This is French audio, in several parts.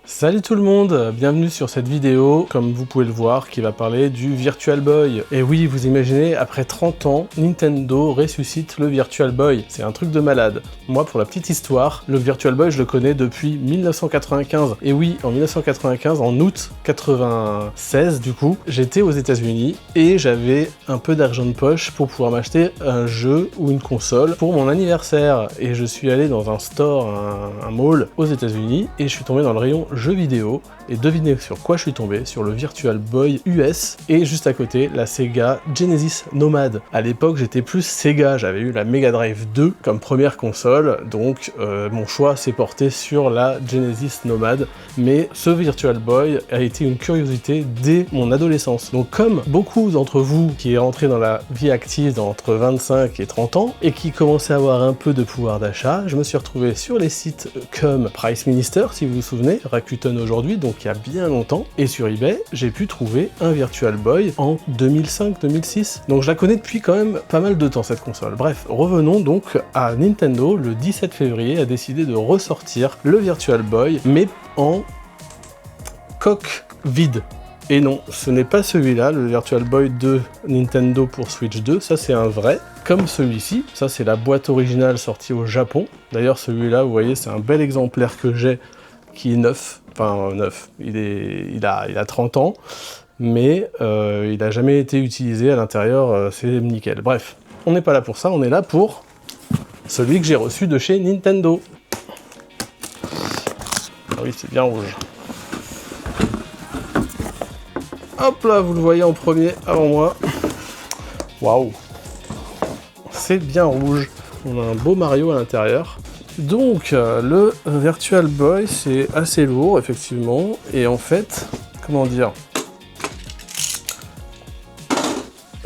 Salut tout le monde, bienvenue sur cette vidéo, comme vous pouvez le voir, qui va parler du Virtual Boy. Et oui, vous imaginez, après 30 ans, Nintendo ressuscite le Virtual Boy. C'est un truc de malade. Moi, pour la petite histoire, le Virtual Boy, je le connais depuis 1995. Et oui, en 1995, en août 96, du coup, j'étais aux États-Unis et j'avais un peu d'argent de poche pour pouvoir m'acheter un jeu ou une console pour mon anniversaire. Et je suis allé dans un store, un mall aux États-Unis, et je suis tombé dans le rayon jeux vidéo, et devinez sur quoi je suis tombé, sur le Virtual Boy US, et juste à côté, la Sega Genesis Nomad. À l'époque, j'étais plus Sega, j'avais eu la Mega Drive 2 comme première console, donc mon choix s'est porté sur la Genesis Nomad, mais ce Virtual Boy a été une curiosité dès mon adolescence. Donc comme beaucoup d'entre vous qui est rentré dans la vie active entre 25 et 30 ans, et qui commençait à avoir un peu de pouvoir d'achat, je me suis retrouvé sur les sites comme Price Minister, si vous vous souvenez, Rakuten aujourd'hui, donc il y a bien longtemps, et sur eBay, j'ai pu trouver un Virtual Boy en 2005-2006. Donc je la connais depuis quand même pas mal de temps, cette console. Bref, revenons donc à Nintendo. Le 17 février a décidé de ressortir le Virtual Boy, mais en coque vide. Et non, ce n'est pas celui-là, le Virtual Boy de Nintendo pour Switch 2, ça c'est un vrai, comme celui-ci. Ça c'est la boîte originale sortie au Japon. D'ailleurs celui-là, vous voyez, c'est un bel exemplaire que j'ai, qui est neuf, enfin neuf, il a 30 ans, mais il n'a jamais été utilisé à l'intérieur, c'est nickel. Bref, on n'est pas là pour ça, on est là pour celui que j'ai reçu de chez Nintendo. Ah oui, c'est bien rouge. Hop là, vous le voyez en premier avant moi. Waouh, c'est bien rouge. On a un beau Mario à l'intérieur. Donc, le Virtual Boy, c'est assez lourd, effectivement, et en fait, comment dire,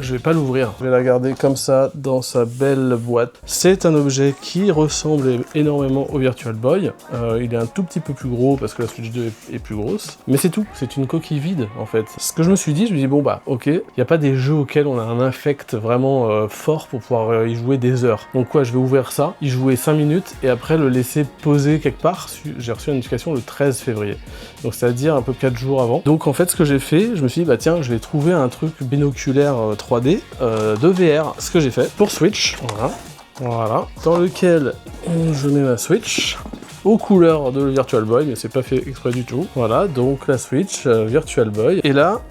je vais pas l'ouvrir, je vais la garder comme ça, dans sa belle boîte. C'est un objet qui ressemble énormément au Virtual Boy, il est un tout petit peu plus gros, parce que la Switch 2 est plus grosse, mais c'est tout, c'est une coquille vide, en fait. Ce que je me suis dit, bon bah, ok, il n'y a pas des jeux auxquels on a un affect vraiment fort pour pouvoir y jouer des heures. Donc quoi, je vais ouvrir ça, y jouer 5 minutes, et après le laisser poser quelque part. J'ai reçu une notification le 13 février, donc c'est-à-dire un peu 4 jours avant. Donc en fait, ce que j'ai fait, je me suis dit, bah tiens, je vais trouver un truc binoculaire 3D de VR, ce que j'ai fait pour Switch, voilà, dans lequel je mets ma Switch aux couleurs de Virtual Boy, mais c'est pas fait exprès du tout. Voilà, donc la Switch Virtual Boy, et là,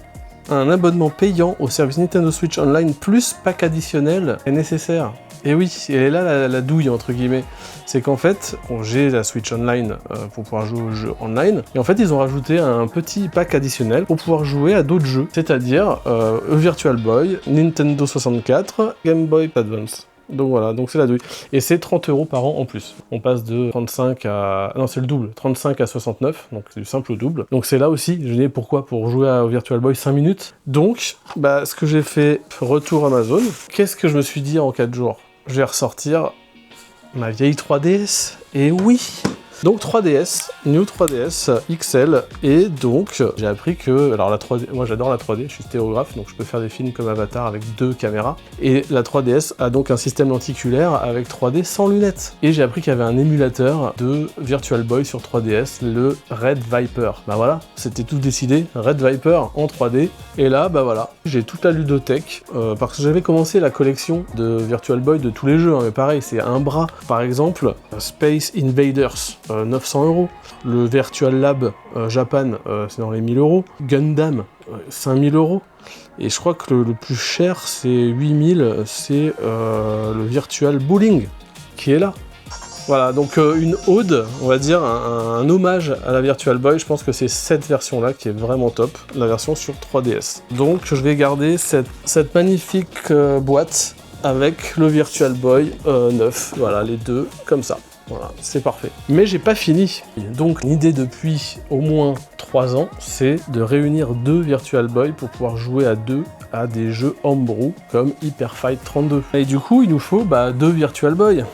un abonnement payant au service Nintendo Switch Online plus pack additionnel est nécessaire. Et oui, elle est là la douille entre guillemets. C'est qu'en fait, j'ai la Switch Online pour pouvoir jouer aux jeux online, et en fait ils ont rajouté un petit pack additionnel pour pouvoir jouer à d'autres jeux, c'est-à-dire Virtual Boy, Nintendo 64, Game Boy Advance. Donc voilà, donc c'est la douille. Et c'est 30 € par an en plus. On passe de 35 à... Non, c'est le double, 35 à 69, donc c'est du simple au double. Donc c'est là aussi, je dis pourquoi, pour jouer au Virtual Boy 5 minutes. Donc, bah, ce que j'ai fait, retour Amazon, qu'est-ce que je me suis dit en 4 jours? Je vais ressortir ma vieille 3DS, et oui! Donc 3DS, New 3DS XL, et donc j'ai appris que, alors la 3D, moi j'adore la 3D, je suis stéréographe, donc je peux faire des films comme Avatar avec 2 caméras, et la 3DS a donc un système lenticulaire avec 3D sans lunettes. Et j'ai appris qu'il y avait un émulateur de Virtual Boy sur 3DS, le Red Viper. Bah voilà, c'était tout décidé, Red Viper en 3D, et là, bah voilà, j'ai toute la ludothèque, parce que j'avais commencé la collection de Virtual Boy de tous les jeux, hein, mais pareil, c'est un bras. Par exemple, Space Invaders, 900 €. Le Virtual Lab Japan, c'est dans les 1000 €. Gundam, 5000 €. Et je crois que le plus cher, c'est 8000, c'est le Virtual Bowling, qui est là. Voilà, donc une ode, on va dire, un hommage à la Virtual Boy. Je pense que c'est cette version-là qui est vraiment top, la version sur 3DS. Donc je vais garder cette magnifique boîte avec le Virtual Boy 9, voilà, les deux, comme ça. Voilà, c'est parfait. Mais j'ai pas fini. Donc l'idée depuis au moins 3 ans, c'est de réunir 2 Virtual Boy pour pouvoir jouer à 2 à des jeux homebrew comme Hyper Fight 32. Et du coup, il nous faut 2 Virtual Boy.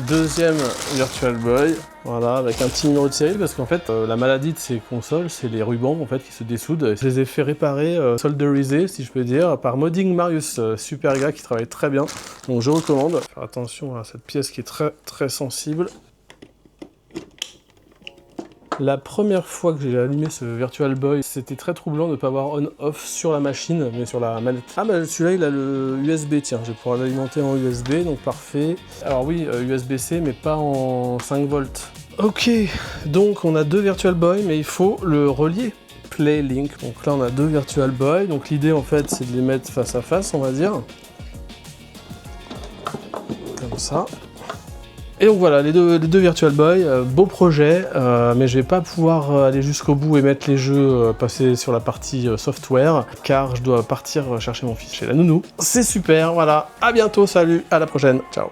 Deuxième Virtual Boy, voilà, avec un petit numéro de série, parce qu'en fait, la maladie de ces consoles, c'est les rubans en fait qui se dessoudent. Je les ai fait réparer, solderiser, si je peux dire, par Modding Marius, super gars qui travaille très bien. Donc je recommande. Faire attention à cette pièce qui est très très sensible. La première fois que j'ai allumé ce Virtual Boy, c'était très troublant de ne pas avoir on-off sur la machine, mais sur la manette. Ah bah celui-là il a le USB, tiens, je vais pouvoir l'alimenter en USB, donc parfait. Alors oui, USB-C, mais pas en 5 volts. Ok, donc on a 2 Virtual Boy, mais il faut le relier. Play Link, donc là on a 2 Virtual Boy, donc l'idée en fait c'est de les mettre face à face, on va dire. Comme ça. Et donc voilà, les deux Virtual Boy, beau projet, mais je vais pas pouvoir aller jusqu'au bout et mettre les jeux, passer sur la partie software, car je dois partir chercher mon fils chez la nounou. C'est super, voilà, à bientôt, salut, à la prochaine, ciao.